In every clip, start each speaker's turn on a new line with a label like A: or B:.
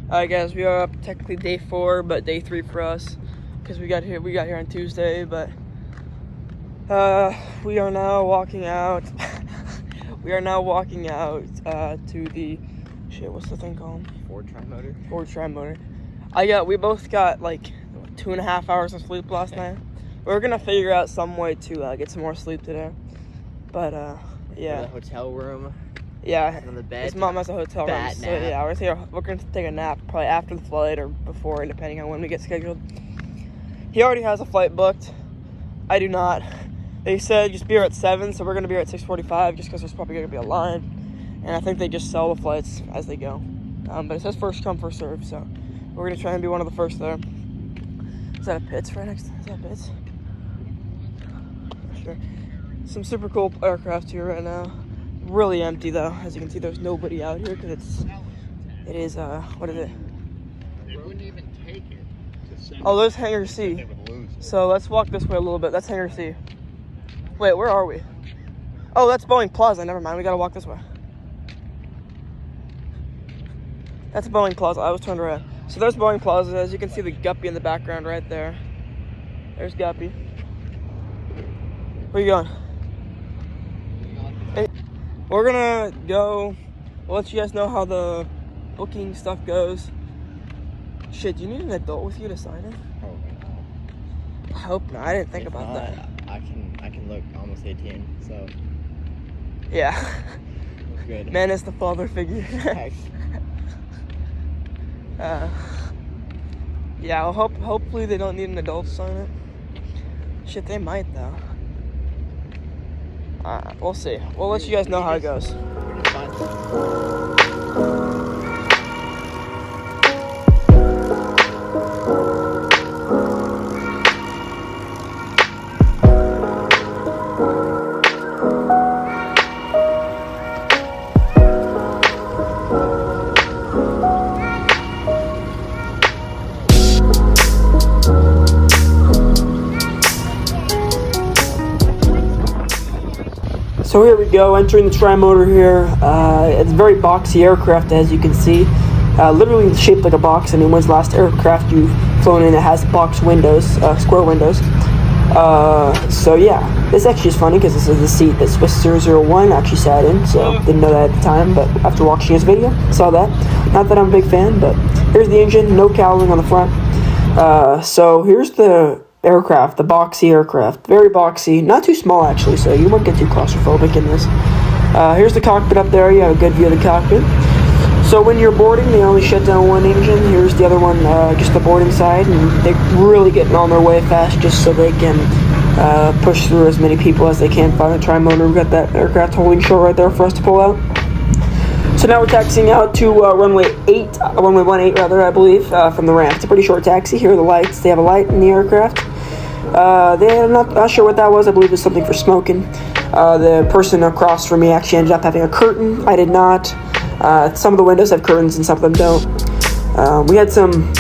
A: Alright guys, we are up technically day 4, but day 3 for us because we got here on Tuesday. But we are now walking out. We are now walking out to the what's the thing called?
B: Ford Tri-Motor.
A: Ford Tri-Motor. We both got like 2.5 hours of sleep last night. We're gonna figure out some way to get some more sleep today. But yeah.
B: The hotel room.
A: Yeah.
B: On the bed.
A: His mom has a hotel room. So yeah, we're gonna take a nap probably after the flight or before, depending on when we get scheduled. He already has a flight booked. I do not. They said just be here at 7, so we're gonna be here at 6:45 just because there's probably gonna be a line. And I think they just sell the flights as they go. But it says first come, first serve, so we're gonna try and be one of the first there. Is that a Pitts right next? Is that Pitts? Sure. Some super cool aircraft here right now. Really empty though. As you can see, there's nobody out here because it is what is it?
C: They wouldn't even take it to send.
A: Oh, there's Hangar C.
C: They would lose it.
A: So let's walk this way a little bit. That's Hangar C. Wait, where are we? Oh, that's Boeing Plaza. Never mind. We gotta walk this way. That's Boeing Plaza. I was turned around. So there's Boeing Plaza. As you can see, the Guppy in the background right there. There's Guppy. Where you going? Hey, we're gonna go. We'll let you guys know how the booking stuff goes. Shit, do you need an adult with you to sign it?
B: Oh,
A: I hope not. I didn't think
B: if
A: about
B: not,
A: that.
B: I can look almost 18, so
A: Yeah.
B: good.
A: Man is the father figure. Yeah, well, hopefully they don't need an adult to sign it. Shit, they might though. We'll see. We'll let you guys know how it goes. So here we go, entering the Tri-Motor here. It's a very boxy aircraft, as you can see. Literally shaped like a box. I mean, when's the last aircraft you've flown in that has box windows, square windows? So yeah, this actually is funny because this is the seat that Swiss 001 actually sat in, so didn't know that at the time, but after watching his video, saw that. Not that I'm a big fan, but here's the engine, no cowling on the front. So here's the aircraft, the boxy aircraft. Very boxy, not too small actually, so you won't get too claustrophobic in this. Here's the cockpit up there. You have a good view of the cockpit. So when you're boarding, they only shut down one engine. Here's the other one, just the boarding side, and they're really getting on their way fast just so they can push through as many people as they can. Find the Tri-Motor. We've got that aircraft holding short right there for us to pull out. So now we're taxiing out to runway 18 rather, I believe, from the ramp. It's a pretty short taxi. Here are the lights. They have a light in the aircraft. I'm not sure what that was. I believe it's something for smoking. The person across from me actually ended up having a curtain. I did not. Some of the windows have curtains and some of them don't. We had some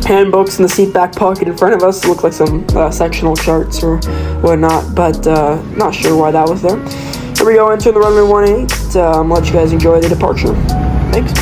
A: handbooks in the seat back pocket in front of us. It looked like some sectional charts or whatnot, but not sure why that was there. Here we go, into the runway 18. I'll let you guys enjoy the departure. Thanks.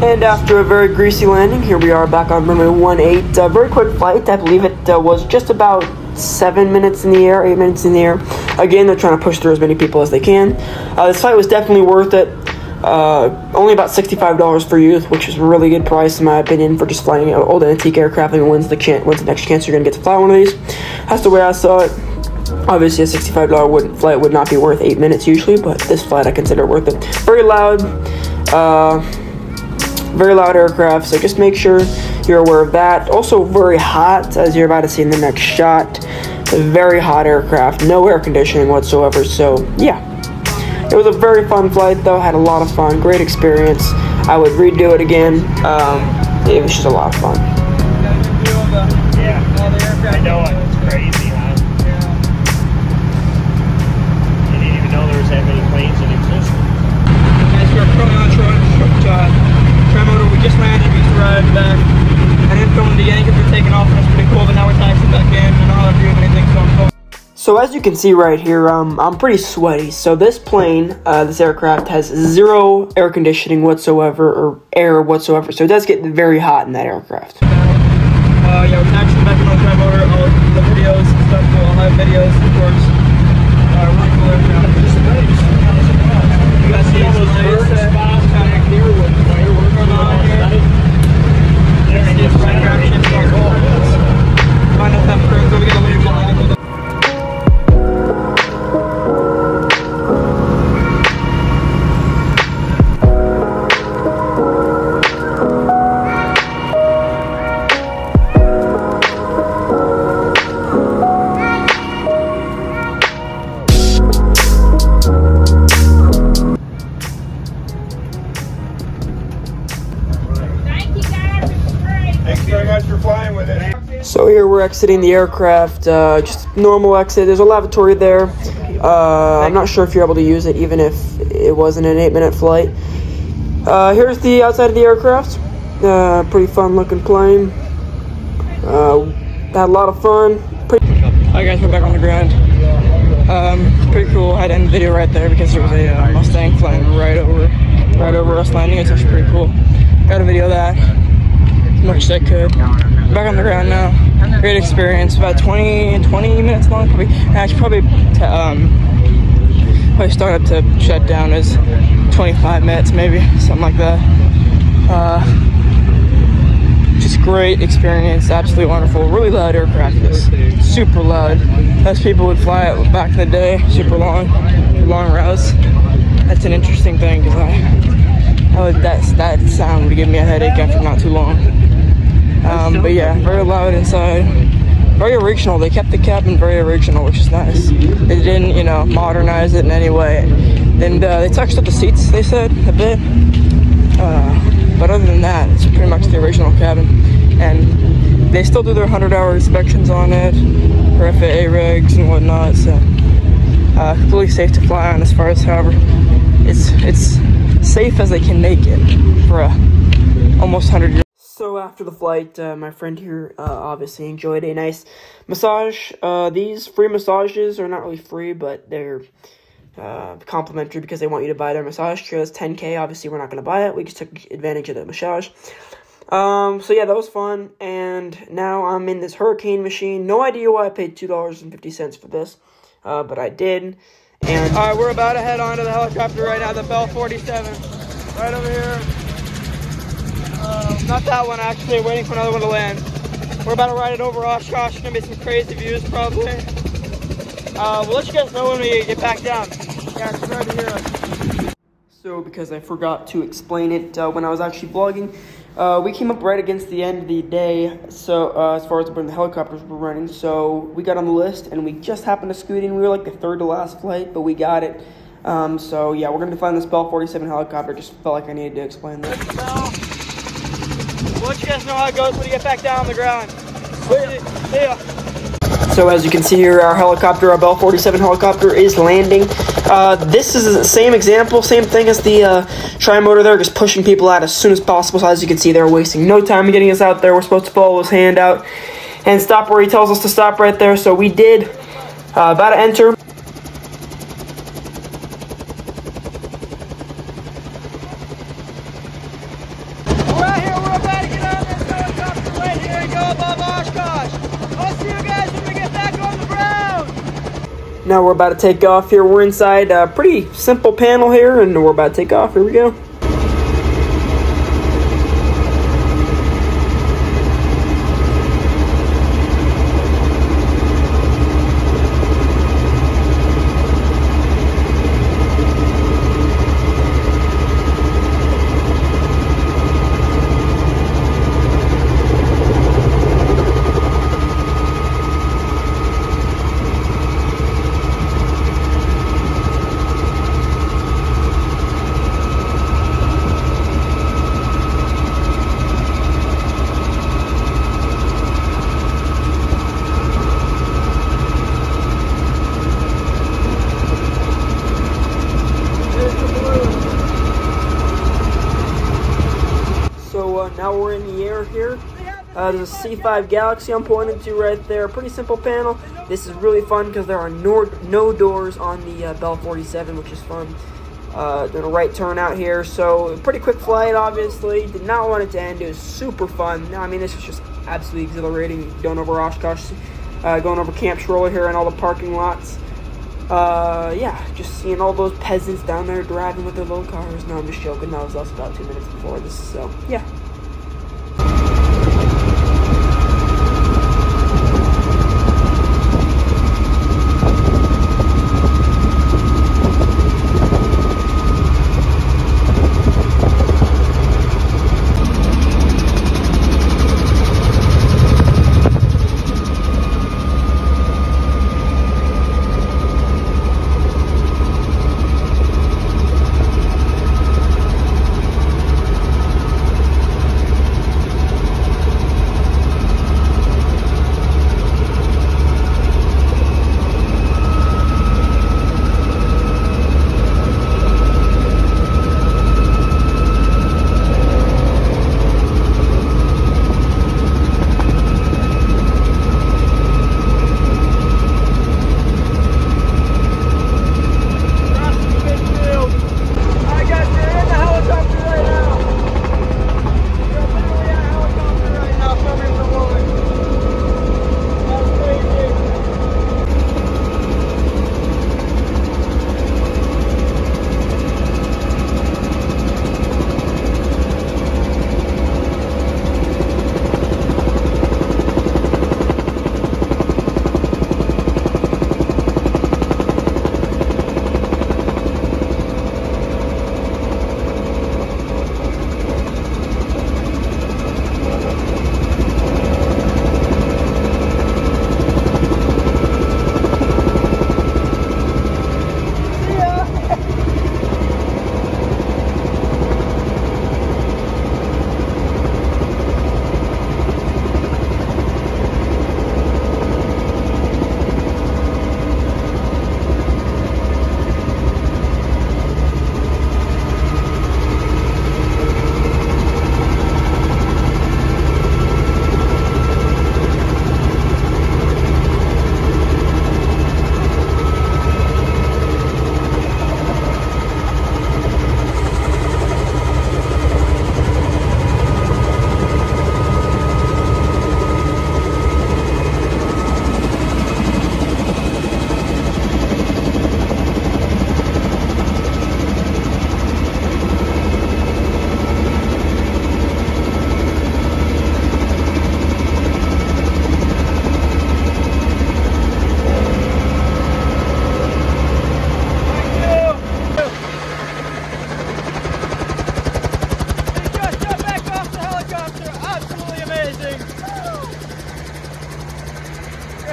A: And after a very greasy landing, here we are back on runway 18. Very quick flight. I believe it was just about 7 minutes in the air, 8 minutes in the air. Again, they're trying to push through as many people as they can. This flight was definitely worth it. Only about $65 for youth, which is a really good price in my opinion for just flying an old antique aircraft. And when's the next chance you're going to get to fly one of these? That's the way I saw it. Obviously, a $65 flight would not be worth 8 minutes usually, but this flight I consider worth it. Very loud aircraft, so just make sure you're aware of that. Also very hot, as you're about to see in the next shot. A very hot aircraft, no air conditioning whatsoever, so yeah. It was a very fun flight though, had a lot of fun, great experience. I would redo it again. It was just a lot of fun.
C: Yeah, I know it's crazy, huh? I didn't even know there was that many planes in existence.
A: Guys, we're currently on Tri-Motor. We just landed, we just arrived back. I didn't film the beginning because we're taking off and it's pretty cool, but now we're taxiing back in and I don't have to do anything, so I'm cool. So as you can see right here, I'm pretty sweaty. So this plane, this aircraft has zero air conditioning whatsoever, or air whatsoever. So it does get very hot in that aircraft. Yeah, we're taxiing back on Tri-Motor. All the videos and stuff, we'll have videos, of course. Really cool aircraft. You guys see those bird spots back here with fireworks going on here? Find us that crew, so we get a little bit. So here we're exiting the aircraft, just normal exit. There's a lavatory there. I'm not sure if you're able to use it even if it wasn't an 8-minute flight. Here's the outside of the aircraft. Pretty fun looking plane. Had a lot of fun. Alright guys, we're back on the ground. Pretty cool. I had to end the video right there because there was a Mustang flying right over us landing. It's actually pretty cool. Got a video of that as much as I could. Back on the ground now. Great experience. About 20 minutes long. Probably started to shut down as 25 minutes, maybe something like that. Just great experience. Absolutely wonderful. Really loud aircraft. It's super loud. Most people would fly it back in the day. Super long routes. That's an interesting thing because that sound would give me a headache after not too long. But yeah, very loud inside, very original. They kept the cabin very original, which is nice. They didn't, modernize it in any way. And they touched up the seats, they said, a bit. But other than that, it's pretty much the original cabin. And they still do their 100-hour inspections on it for FAA regs and whatnot. So completely safe to fly on, as far as, however, it's safe as they can make it for almost 100 years. So after the flight, my friend here obviously enjoyed a nice massage. These free massages are not really free, but they're complimentary because they want you to buy their massage chair. That's $10K. Obviously, we're not going to buy it. We just took advantage of the massage. So yeah, that was fun. And now I'm in this hurricane machine. No idea why I paid $2.50 for this, but I did. And all right, we're about to head on to the helicopter right now, the Bell 47, right over here. Not that one, actually, waiting for another one to land. We're about to ride it over Oshkosh. There's gonna be some crazy views, probably. We'll let you guys know when we get back down. Yeah, subscribe to hear us. So, because I forgot to explain it when I was actually vlogging, we came up right against the end of the day, so as far as when the helicopters were running, so we got on the list, and we just happened to scoot in. We were like the third to last flight, but we got it. So, yeah, we're going to be flying this Bell 47 helicopter. Just felt like I needed to explain that. We'll let you guys know how it goes when you get back down on the ground. See ya. So as you can see here, our helicopter, our Bell 47 helicopter is landing. This is the same example, same thing as the tri-motor there, just pushing people out as soon as possible. So as you can see, they're wasting no time getting us out there. We're supposed to follow his hand out and stop where he tells us to stop right there. So we did. About to enter.
D: above Oshkosh. I'll see you guys when we get back on the ground.
A: Now we're about to take off here. We're inside a pretty simple panel here, and we're about to take off. Here we go. Now we're in the air here. There's a C5 Galaxy I'm pointing to right there. Pretty simple panel. This is really fun because there are no doors on the Bell 47, which is fun. Doing a right turn out here, so pretty quick flight, obviously. Did not want it to end. It was super fun. I mean, this was just absolutely exhilarating. Going over Oshkosh, going over Camp Schroller here and all the parking lots. Yeah, just seeing all those peasants down there driving with their little cars. No, I'm just joking. That was also about 2 minutes before this, so yeah.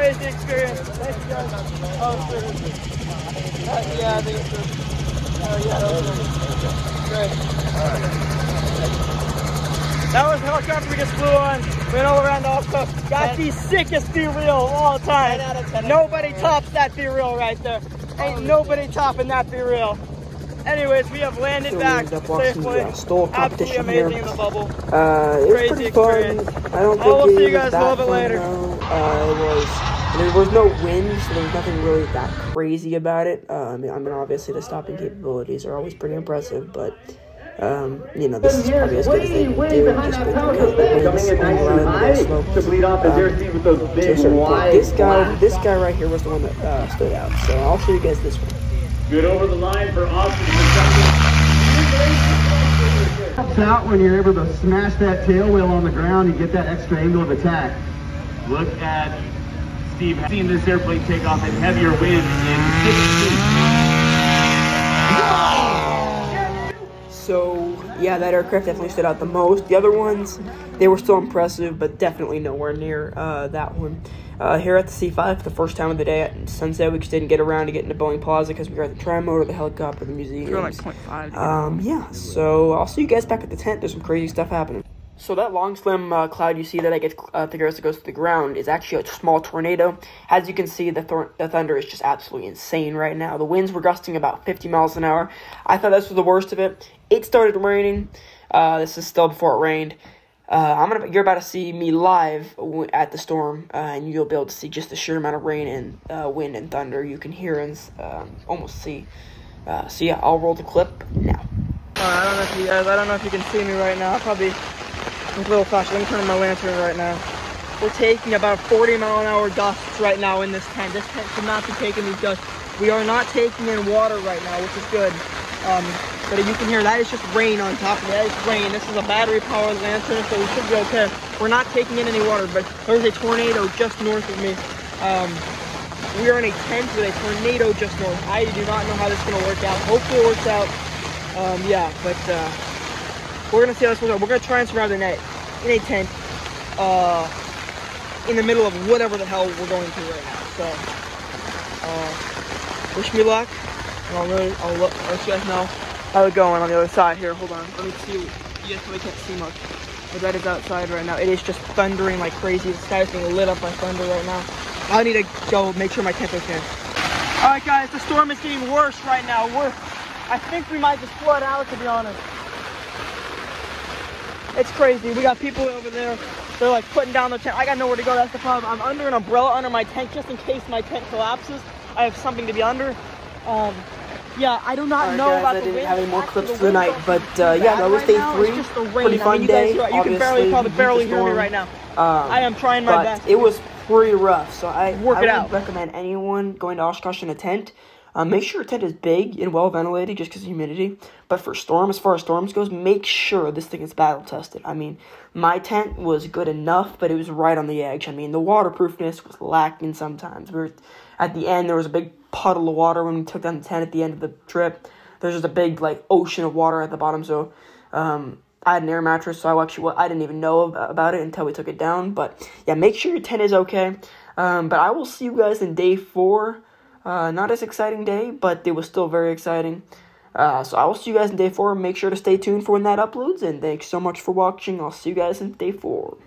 D: Crazy experience. Thank you guys. Oh, seriously. Yeah, I think it's good. Oh, yeah, that was great. That was the helicopter we just flew on. Went all around the Oshkosh. Got the sickest B-reel of all time. Nobody tops that B-reel right there. Ain't nobody topping that B-reel. Anyways, we have landed back safely. Absolutely amazing in the bubble.
A: It was pretty fun. I don't think
D: we'll see you guys a little bit later.
A: There was no wind, so there was nothing really that crazy about it. I mean, obviously the stopping capabilities are always pretty impressive, but You know, this is probably as good as they do, just because the wind's going around the slope to a certain point. This guy right here was the one that stood out, so I'll show you guys this one.
E: Good over the line for Austin. Helps out when you're able to smash that tail wheel on the ground and get that extra angle of attack. Look at Steve seeing this airplane take off in heavier wind in 6 feet.
A: So, yeah, that aircraft definitely stood out the most. The other ones, they were still impressive, but definitely nowhere near that one. Here at the C5, for the first time of the day at sunset, we just didn't get around to get into Boeing Plaza because we were at the Tri-Motor, the helicopter, the museum.
D: We're like 0.5.
A: Yeah, so I'll see you guys back at the tent. There's some crazy stuff happening. So that long, slim cloud you see that I get figure as it goes to the ground is actually a small tornado. As you can see, the thunder is just absolutely insane right now. The winds were gusting about 50 miles an hour. I thought this was the worst of it. It started raining. This is still before it rained. You're about to see me live at the storm, and you'll be able to see just the sheer amount of rain and wind and thunder you can hear and almost see. So yeah, I'll roll the clip now.
D: I don't know if you can see me right now. Probably a little flash. Let me turn on my lantern right now. We're taking about 40-mile-an-hour gusts right now in this tent. This tent should not be taking these gusts. We are not taking in water right now, which is good. But you can hear that is just rain on top of it. That is rain. This is a battery-powered lantern, so we should be okay. We're not taking in any water, but there's a tornado just north of me. We are in a tent with a tornado just north. I do not know how this is going to work out. Hopefully it works out. Yeah, but we're going to see how this works out. We're going to try and survive the night in a tent in the middle of whatever the hell we're going through right now. So, wish me luck, and I'll let you guys know how it's going on the other side here. Hold on, let me see. You guys probably can't see much, but that is outside right now. It is just thundering like crazy. The sky is being lit up by thunder right now. I need to go make sure my tent's okay. All right, guys, the storm is getting worse right now. I think we might just flood out, to be honest. It's crazy. We got people over there. They're like putting down the tent. I got nowhere to go. That's the problem. I'm under an umbrella under my tent just in case my tent collapses. I have something to be under. Yeah, I do not know about the wind.
A: I didn't have any more clips for the night, but yeah, that was day 3. Pretty fun day.
D: You can barely hear me right now. I am trying my best.
A: It was pretty rough, so I would
D: out.
A: recommend anyone going to Oshkosh in a tent. Make sure your tent is big and well ventilated just because of humidity. But for as far as storms goes, make sure this thing is battle tested. I mean, my tent was good enough, but it was right on the edge. I mean, the waterproofness was lacking sometimes. At the end, there was a big puddle of water when we took down the tent at the end of the trip. There's just a big like ocean of water at the bottom. So I had an air mattress, so I didn't even know about it until we took it down. But yeah, make sure your tent is okay. But I will see you guys in day 4. Not as exciting day, but it was still very exciting. So I will see you guys in day 4. Make sure to stay tuned for when that uploads, and thanks so much for watching. I'll see you guys in day 4.